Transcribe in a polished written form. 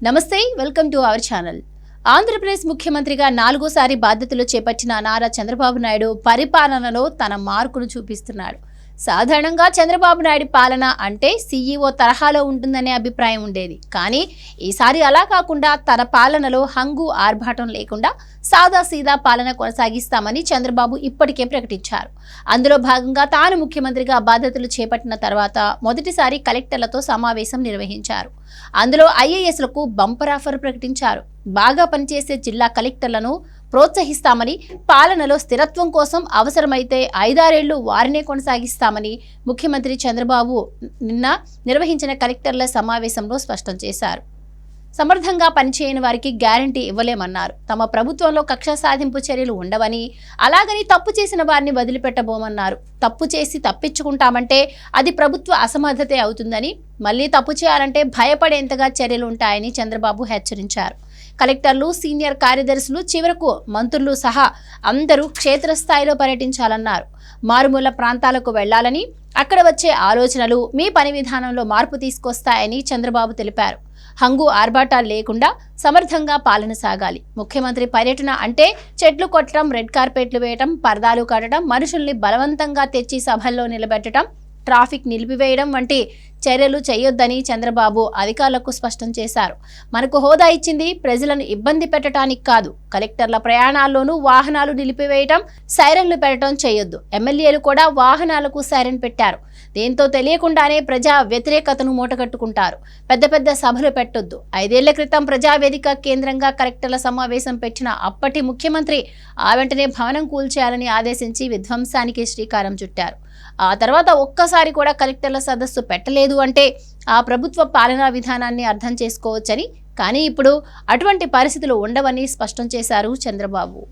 నమస్తే, welcome to our channel. Andhra Pradesh ముఖ్యమంత్రిగా 4వ సారి బాధ్యతలు చేపట్టిన నారా చంద్రబాబు నాయుడు పరిపాలనలో తన మార్కును చూపిస్తున్నాడు. సాధారణంగా చంద్రబాబు నాయుడు పాలన అంటే సీఈఓ తరహాలో ఉంటుందనే అభిప్రాయం ఉండేది. కానీ ఈసారి అలా కాకుండా తన పాలనలో హంగు ఆర్భాటం లేకుండా సాదాసీదా పాలన కొనసాగిస్తామని చంద్రబాబు ఇప్పటికే ప్రకటించారు. అందులో భాగంగా తాను ముఖ్యమంత్రిగా బాధ్యతలు చేపట్టిన తర్వాత మొదటిసారి కలెక్టర్లతో సమావేశం నిర్వహించారు. అందులో ఐఏఎస్లకు బంపర్ ఆఫర్ ప్రకటించారు. బాగా పనిచేసే జిల్లా కలెక్టర్లను ప్రోత్సహిస్తామని, పాలనలో స్థిరత్వం కోసం అవసరమైతే 5-6 ఏళ్లు వారినే కొనసాగిస్తామని ముఖ్యమంత్రి చంద్రబాబు నిన్న నిర్వహించిన కలెక్టర్ల సమావేశంలో స్పష్టం చేశారు. సమర్థంగా పనిచేయని వారికి గ్యారంటీ ఇవ్వలేమన్నారు. తమ ప్రభుత్వంలో కక్ష సాధింపు చర్యలు ఉండవని, అలాగని తప్పు చేసిన వారిని వదిలిపెట్టబోమన్నారు. తప్పు చేసి తప్పించుకుంటామంటే అది ప్రభుత్వ అసమర్థతే అవుతుందని, మళ్లీ తప్పు చేయాలంటే భయపడేంతగా చర్యలు ఉంటాయని చంద్రబాబు హెచ్చరించారు. కలెక్టర్లు, సీనియర్ కార్యదర్శులు, చివరకు మంత్రులు సహా అందరూ క్షేత్రస్థాయిలో పర్యటించాలన్నారు. మారుమూల ప్రాంతాలకు వెళ్లాలని, అక్కడ వచ్చే ఆలోచనలు మీ పని విధానంలో మార్పు తీసుకొస్తాయని చంద్రబాబు తెలిపారు. హంగు ఆర్భాటాలు లేకుండా సమర్థంగా పాలన సాగాలి. ముఖ్యమంత్రి పర్యటన అంటే చెట్లు కొట్టడం, రెడ్ కార్పెట్లు వేయడం, పరదాలు కట్టడం, మనుషుల్ని బలవంతంగా తెచ్చి సభల్లో నిలబెట్టడం, ట్రాఫిక్ నిలిపివేయడం వంటి చర్యలు చేయొద్దని చంద్రబాబు అధికారులకు స్పష్టం చేశారు. మనకు హోదా ఇచ్చింది ప్రజలను ఇబ్బంది పెట్టడానికి కాదు. కలెక్టర్ల ప్రయాణాల్లోనూ వాహనాలు నిలిపివేయడం, సైరన్లు పెట్టడం చేయొద్దు. ఎమ్మెల్యేలు కూడా వాహనాలకు సైరన్ పెట్టారు. దీంతో తెలియకుండానే ప్రజా వ్యతిరేకతను మూటగట్టుకుంటారు. పెద్ద పెద్ద సభలు పెట్టొద్దు. 5 ఏళ్ల క్రితం ప్రజావేదిక కేంద్రంగా కలెక్టర్ల సమావేశం పెట్టిన అప్పటి ముఖ్యమంత్రి ఆ వెంటనే భవనం కూల్చేయాలని ఆదేశించి విధ్వంసానికి శ్రీకారం చుట్టారు. ఆ తర్వాత ఒక్కసారి కూడా కలెక్టర్ల సదస్సు పెట్టలేదు అంటే ఆ ప్రభుత్వ పాలనా విధానాన్ని అర్థం చేసుకోవచ్చని. కానీ ఇప్పుడు అటువంటి పరిస్థితులు ఉండవని స్పష్టం చేశారు చంద్రబాబు.